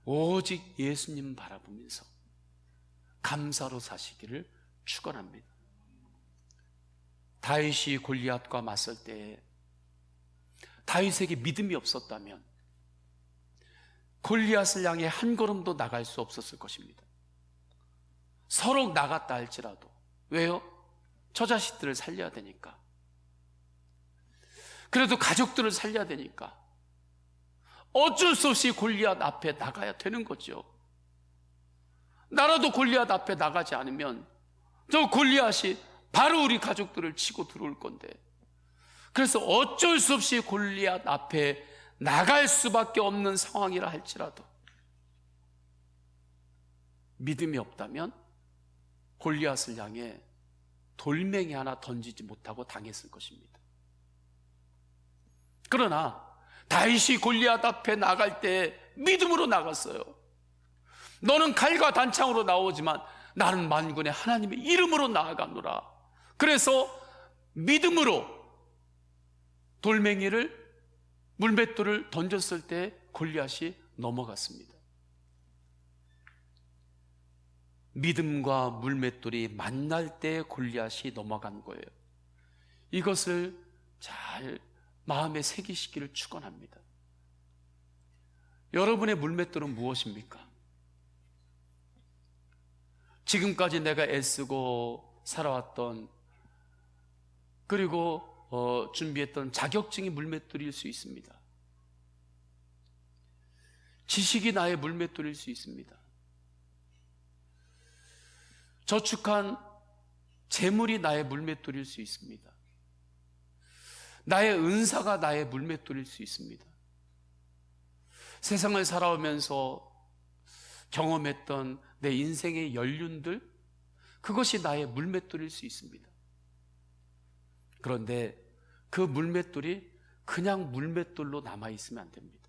오직 예수님 바라보면서 감사로 사시기를 축원합니다. 다윗이 골리앗과 맞설 때 다윗에게 믿음이 없었다면 골리앗을 향해 한 걸음도 나갈 수 없었을 것입니다. 서로 나갔다 할지라도. 왜요? 저 자식들을 살려야 되니까. 그래도 가족들을 살려야 되니까 어쩔 수 없이 골리앗 앞에 나가야 되는 거죠. 나라도 골리앗 앞에 나가지 않으면 저 골리앗이 바로 우리 가족들을 치고 들어올 건데, 그래서 어쩔 수 없이 골리앗 앞에 나갈 수밖에 없는 상황이라 할지라도 믿음이 없다면 골리앗을 향해 돌멩이 하나 던지지 못하고 당했을 것입니다. 그러나 다윗이 골리앗 앞에 나갈 때 믿음으로 나갔어요. 너는 칼과 단창으로 나오지만 나는 만군의 하나님의 이름으로 나아가노라. 그래서 믿음으로 돌멩이를, 물맷돌을 던졌을 때 골리앗이 넘어갔습니다. 믿음과 물맷돌이 만날 때 골리앗이 넘어간 거예요. 이것을 잘 마음에 새기시기를 축원합니다. 여러분의 물맷돌은 무엇입니까? 지금까지 내가 애쓰고 살아왔던, 그리고 준비했던 자격증이 물맷돌일 수 있습니다. 지식이 나의 물맷돌일 수 있습니다. 저축한 재물이 나의 물맷돌일 수 있습니다. 나의 은사가 나의 물맷돌일 수 있습니다. 세상을 살아오면서 경험했던 내 인생의 연륜들, 그것이 나의 물맷돌일 수 있습니다. 그런데 그 물맷돌이 그냥 물맷돌로 남아있으면 안 됩니다.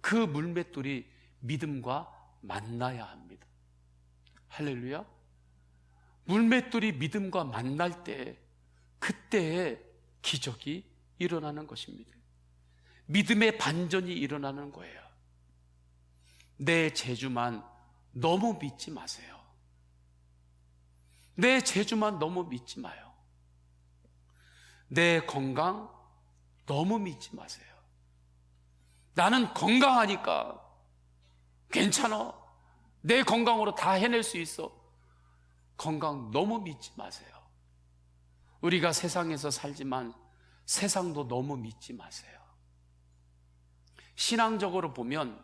그 물맷돌이 믿음과 만나야 합니다. 할렐루야. 물맷돌이 믿음과 만날 때, 그때에 기적이 일어나는 것입니다. 믿음의 반전이 일어나는 거예요. 내 재주만 너무 믿지 마세요. 내 재주만 너무 믿지 마요. 내 건강 너무 믿지 마세요. 나는 건강하니까 괜찮아, 내 건강으로 다 해낼 수 있어. 건강 너무 믿지 마세요. 우리가 세상에서 살지만 세상도 너무 믿지 마세요. 신앙적으로 보면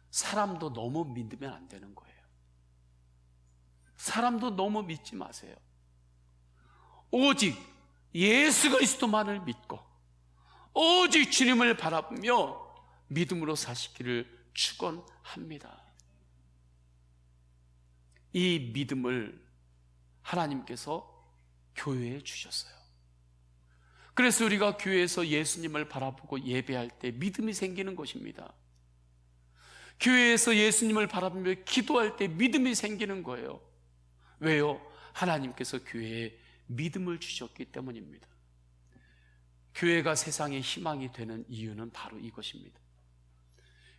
사람도 너무 믿으면 안 되는 거예요. 사람도 너무 믿지 마세요. 오직 예수 그리스도만을 믿고 오직 주님을 바라보며 믿음으로 사시기를 축원합니다. 이 믿음을 하나님께서 교회에 주셨어요. 그래서 우리가 교회에서 예수님을 바라보고 예배할 때 믿음이 생기는 것입니다. 교회에서 예수님을 바라보며 기도할 때 믿음이 생기는 거예요. 왜요? 하나님께서 교회에 믿음을 주셨기 때문입니다. 교회가 세상의 희망이 되는 이유는 바로 이것입니다.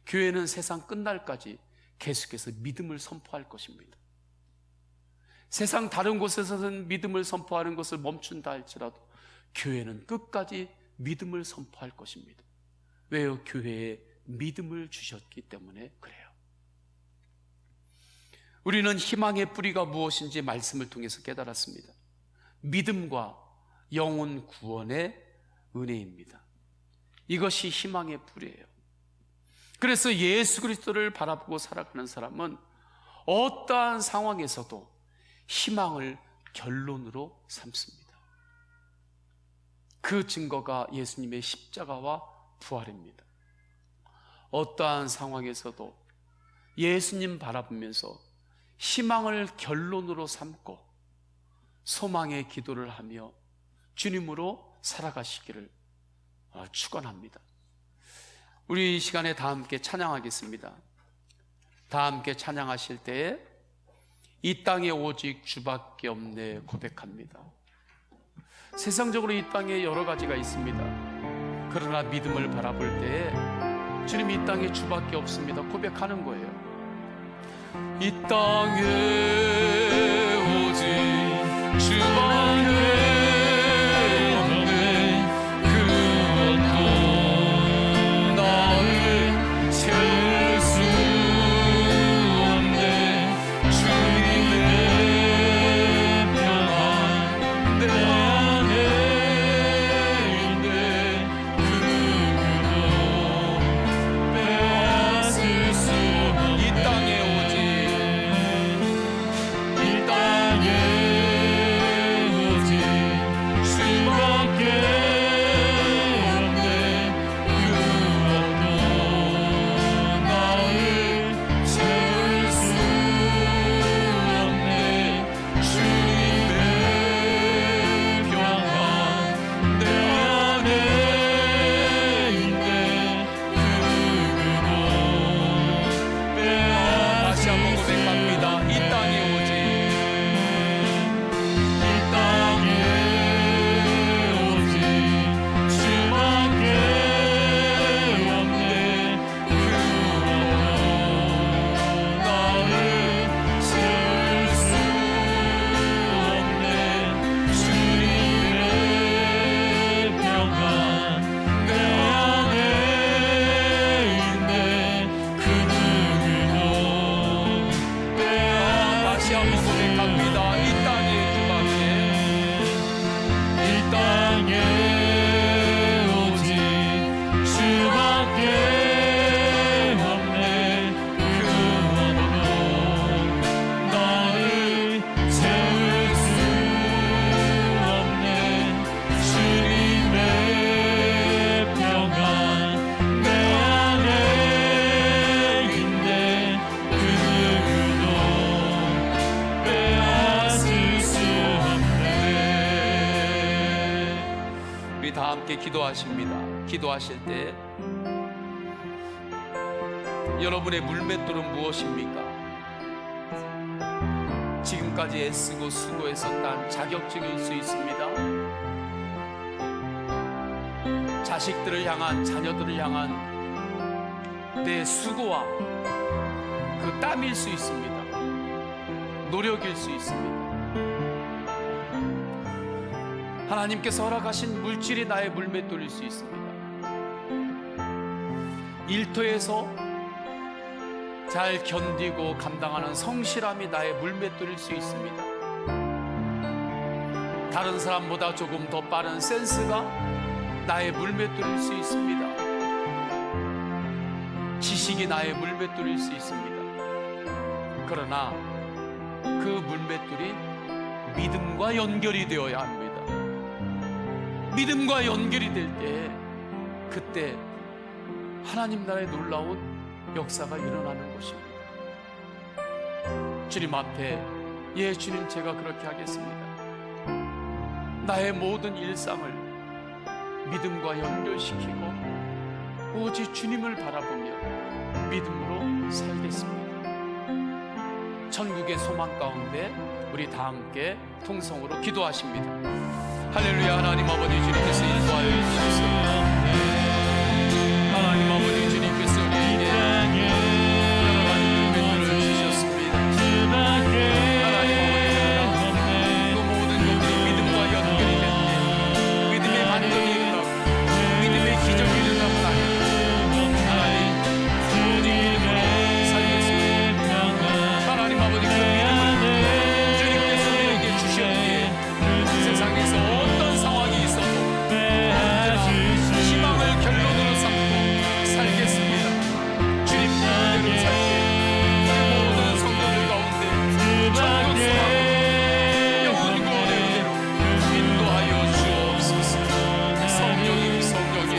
교회는 세상 끝날까지 계속해서 믿음을 선포할 것입니다. 세상 다른 곳에서는 믿음을 선포하는 것을 멈춘다 할지라도 교회는 끝까지 믿음을 선포할 것입니다. 왜요? 교회에 믿음을 주셨기 때문에 그래요. 우리는 희망의 뿌리가 무엇인지 말씀을 통해서 깨달았습니다. 믿음과 영혼 구원의 은혜입니다. 이것이 희망의 뿌리예요. 그래서 예수 그리스도를 바라보고 살아가는 사람은 어떠한 상황에서도 희망을 결론으로 삼습니다. 그 증거가 예수님의 십자가와 부활입니다. 어떠한 상황에서도 예수님 바라보면서 희망을 결론으로 삼고 소망의 기도를 하며 주님으로 살아가시기를 축원합니다. 우리 이 시간에 다 함께 찬양하겠습니다. 다 함께 찬양하실 때에 이 땅에 오직 주밖에 없네 고백합니다. 세상적으로 이 땅에 여러 가지가 있습니다. 그러나 믿음을 바라볼 때에 주님 이 땅에 주밖에 없습니다 고백하는 거예요. 이 땅에 오직 주밖에 없네 그것도 나를 채울 수 없네 주님 내 평안 내 안에 있네 그것도 빼앗을 수 없네 이 땅에 오직 기도합니다. 이 땅에 이 땅에 오직 주밖에 없네. 그 어디도 너를 채울 수 없네. 주님의 평안 내 안에 있네. 그 누구도 빼앗을 수 없네. 우리 다 함께 기도하십니다. 기도하실 때 여러분의 물맷돌은 무엇입니까? 지금까지 애쓰고 수고해서 딴 자격증일 수 있습니다. 자식들을 향한, 자녀들을 향한 내 수고와 그 땀일 수 있습니다. 노력일 수 있습니다. 하나님께서 허락하신 물질이 나의 물맷돌일 수 있습니다. 일터에서 잘 견디고 감당하는 성실함이 나의 물맷돌일 수 있습니다. 다른 사람보다 조금 더 빠른 센스가 나의 물맷돌일 수 있습니다. 지식이 나의 물맷돌일 수 있습니다. 그러나 그 물맷돌이 믿음과 연결이 되어야 합니다. 믿음과 연결이 될 때, 그때 하나님 나라의 놀라운 역사가 일어나는 것입니다. 주님 앞에, 예 주님, 제가 그렇게 하겠습니다. 나의 모든 일상을 믿음과 연결시키고 오직 주님을 바라보며 믿음으로 살겠습니다. 천국의 소망 가운데 우리 다 함께 통성으로 기도하십니다. 할렐루야. 하나님 아버지, 주님께서 인도하여 주셔서 하나님 아버지, 주님께서 우리에게 여러 가지 물맷돌을 주셨습니다. 하나님 아버지, 그 모든 것들이 믿음과 연결이 될 때 믿음의 반전이 일어나고 믿음의 기적이 일어나고 하나님 오직 믿음으로 살겠습니다. 하나님 아버지, 그 믿음을 주님께서 우리에게 주셨기에 세상에서 어떤 상황이 있어도 언제나 희망을 결론으로 삼고 살겠습니다. 주님 뜻대로 살게 우리 모든 성도들 가운데 천국 소망으로 영원 구원의 은혜로 인도하여 주옵소서. 성령님, 성령님,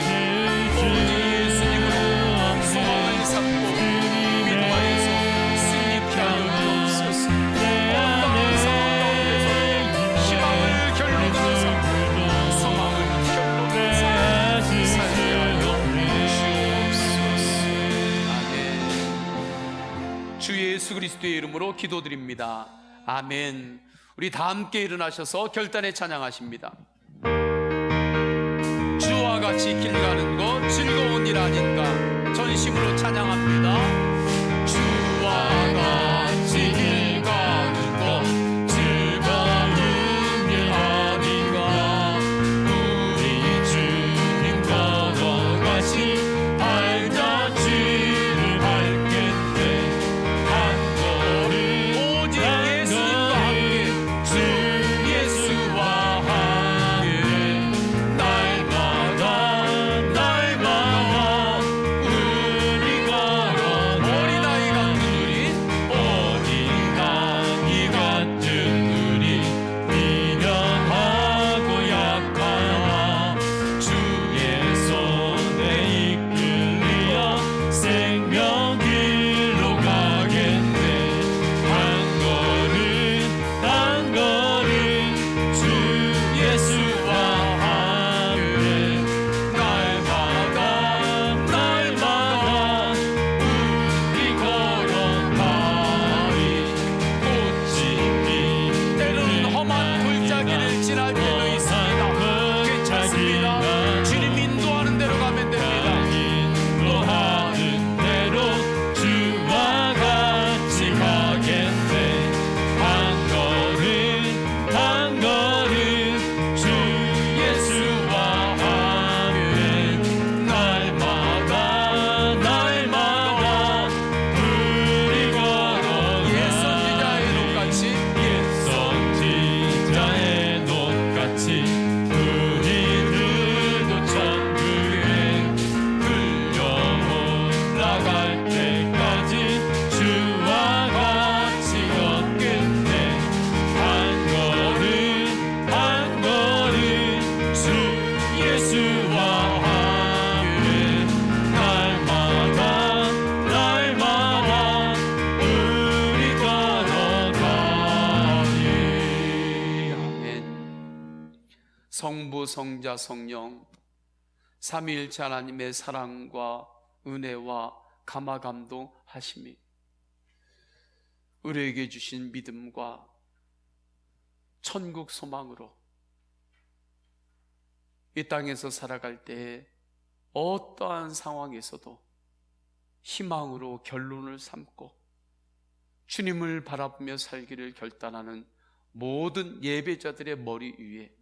오직 예수님으로 소망을 삼고 인도하여서 승리케 하여 주옵소서. 어떠한 상황 가운데서 희망을 결론으로 삼고 소망을 결론으로 삼고 살게 하여 주옵소서. 아멘. 주 예수 그리스도의 이름으로 기도드립니다. 아멘. 우리 다 함께 일어나셔서 결단에 찬양하십니다. 주와 같이 길 가는 것 즐거운 일 아닌가. 전심으로 찬양합니다. 주와 같이 길 가는 것 즐거운 일 아닌가. 우리 주님 걸어가시 발자취를 밟겠네. 한 걸음 오직 예수님과 함께, 주 예수와 함께 날마다 날마다 우리 걸어나가리. 성부, 성자, 성령 삼위일체 하나님의 사랑과 은혜와 감화감동 하심이 우리에게 주신 믿음과 천국 소망으로 이 땅에서 살아갈 때에 어떠한 상황에서도 희망으로 결론을 삼고 주님을 바라보며 살기를 결단하는 모든 예배자들의 머리 위에,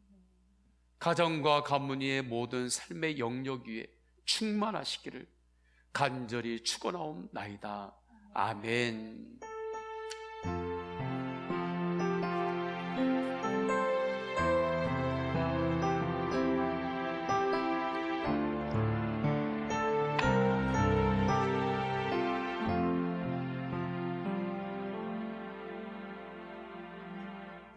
가정과 가문의 모든 삶의 영역 위에 충만하시기를 간절히 축원하옵나이다. 아멘.